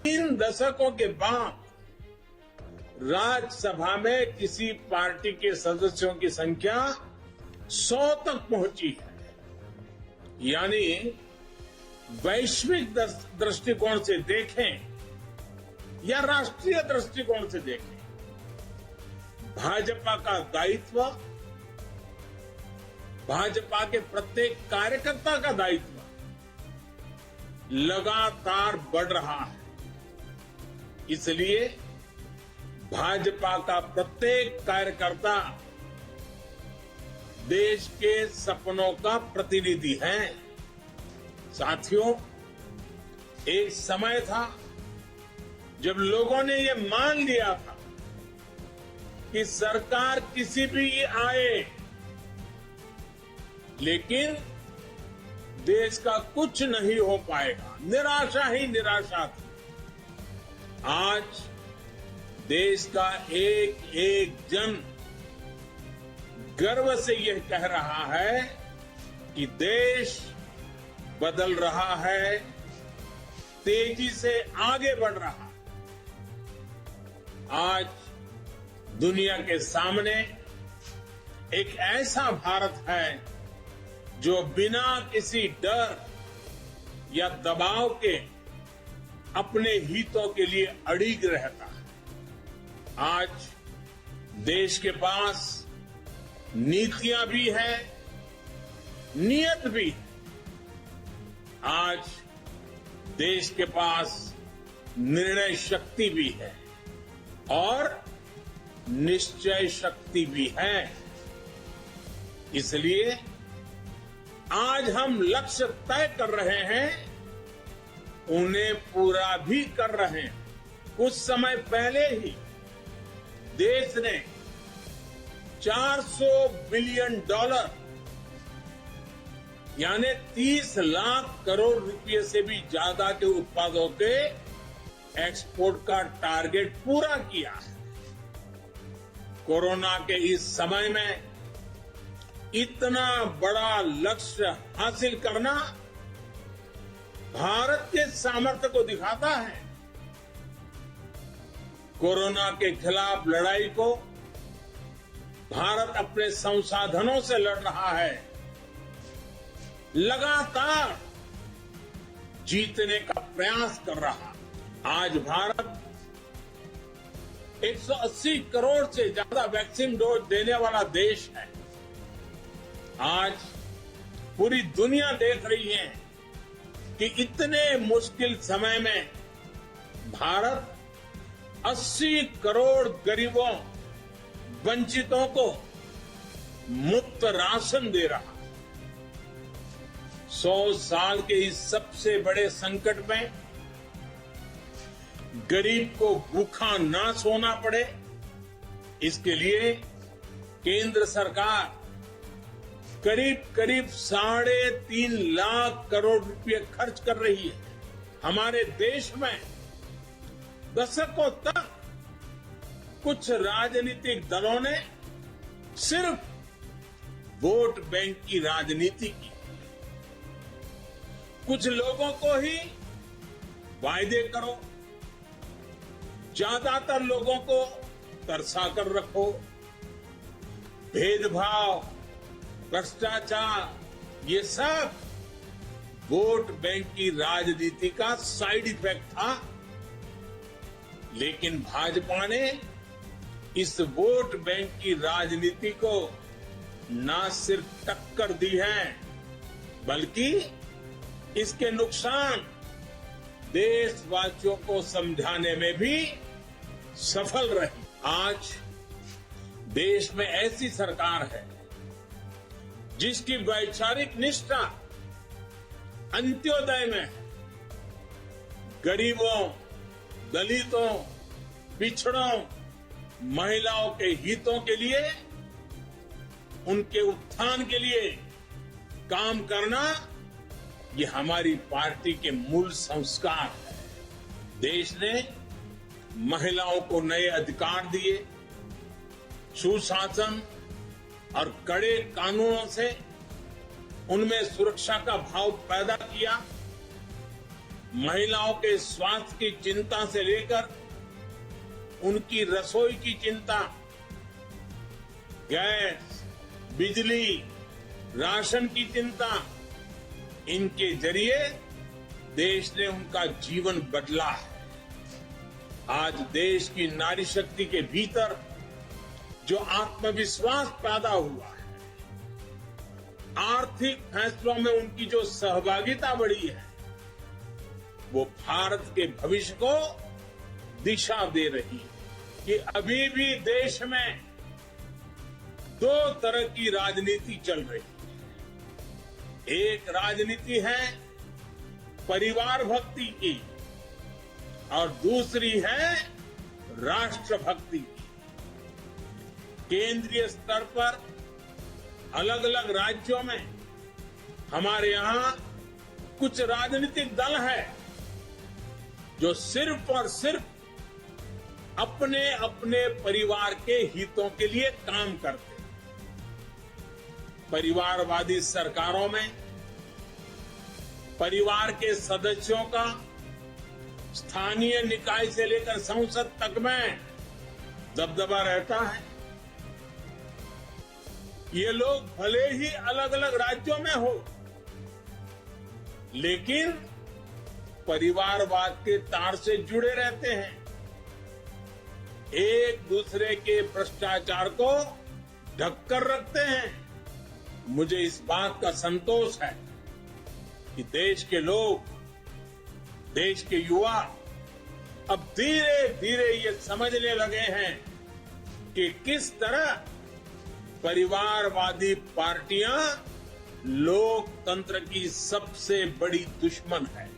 3 दशकों के बाद राज्यसभा में किसी पार्टी के सदस्यों की संख्या 100 तक पहुंची है। यानी वैश्विक दृष्टिकोण से देखें या राष्ट्रीय दृष्टिकोण से देखें, भाजपा का दायित्व, भाजपा के प्रत्येक कार्यकर्ता का दायित्व लगातार बढ़ रहा है। इसलिए भाजपा का प्रत्येक कार्यकर्ता देश के सपनों का प्रतिनिधि है। साथियों, एक समय था जब लोगों ने ये मान लिया था कि सरकार किसी भी आए, लेकिन देश का कुछ नहीं हो पाएगा, निराशा ही निराशा थी। आज देश का एक एक जन गर्व से यह कह रहा है कि देश बदल रहा है, तेजी से आगे बढ़ रहा है। आज दुनिया के सामने एक ऐसा भारत है जो बिना किसी डर या दबाव के अपने हितों के लिए अड़िग रहता है। आज देश के पास नीतियां भी है, नियत भी है। आज देश के पास निर्णय शक्ति भी है और निश्चय शक्ति भी है। इसलिए आज हम लक्ष्य तय कर रहे हैं, उन्हें पूरा भी कर रहे हैं। कुछ समय पहले ही देश ने $400 बिलियन यानी 30 लाख करोड़ रुपए से भी ज्यादा के उत्पादों के एक्सपोर्ट का टारगेट पूरा किया है। कोरोना के इस समय में इतना बड़ा लक्ष्य हासिल करना भारत के सामर्थ्य को दिखाता है। कोरोना के खिलाफ लड़ाई को भारत अपने संसाधनों से लड़ रहा है, लगातार जीतने का प्रयास कर रहा। आज भारत 180 करोड़ से ज्यादा वैक्सीन डोज देने वाला देश है। आज पूरी दुनिया देख रही है कि इतने मुश्किल समय में भारत 80 करोड़ गरीबों, वंचितों को मुफ्त राशन दे रहा। 100 साल के इस सबसे बड़े संकट में गरीब को भूखा ना सोना पड़े, इसके लिए केंद्र सरकार करीब 3.5 लाख करोड़ रुपए खर्च कर रही है। हमारे देश में दशकों तक कुछ राजनीतिक दलों ने सिर्फ वोट बैंक की राजनीति की। कुछ लोगों को ही वायदे करो, ज्यादातर लोगों को तरसा कर रखो। भेदभाव, भ्रष्टाचार, ये सब वोट बैंक की राजनीति का साइड इफेक्ट था। लेकिन भाजपा ने इस वोट बैंक की राजनीति को न सिर्फ टक्कर दी है, बल्कि इसके नुकसान देशवासियों को समझाने में भी सफल रही। आज देश में ऐसी सरकार है जिसकी वैचारिक निष्ठा अंत्योदय में गरीबों, दलितों, पिछड़ों, महिलाओं के हितों के लिए, उनके उत्थान के लिए काम करना, ये हमारी पार्टी के मूल संस्कार है। देश ने महिलाओं को नए अधिकार दिए, सुशासन और कड़े कानूनों से उनमें सुरक्षा का भाव पैदा किया। महिलाओं के स्वास्थ्य की चिंता से लेकर उनकी रसोई की चिंता, गैस, बिजली, राशन की चिंता, इनके जरिए देश ने उनका जीवन बदला है। आज देश की नारी शक्ति के भीतर जो आत्मविश्वास पैदा हुआ है, आर्थिक फैसलों में उनकी जो सहभागिता बढ़ी है, वो भारत के भविष्य को दिशा दे रही है कि अभी भी देश में दो तरह की राजनीति चल रही है। एक राजनीति है परिवार भक्ति की और दूसरी है राष्ट्र भक्ति की। केंद्रीय स्तर पर अलग अलग राज्यों में हमारे यहां कुछ राजनीतिक दल है जो सिर्फ और सिर्फ अपने अपने परिवार के हितों के लिए काम करते हैं। परिवारवादी सरकारों में परिवार के सदस्यों का स्थानीय निकाय से लेकर संसद तक में दबदबा रहता है। ये लोग भले ही अलग अलग राज्यों में हो, लेकिन परिवारवाद के तार से जुड़े रहते हैं। एक दूसरे के भ्रष्टाचार को ढककर रखते हैं। मुझे इस बात का संतोष है कि देश के लोग, देश के युवा अब धीरे धीरे ये समझने लगे हैं कि किस तरह परिवारवादी पार्टियां लोकतंत्र की सबसे बड़ी दुश्मन है।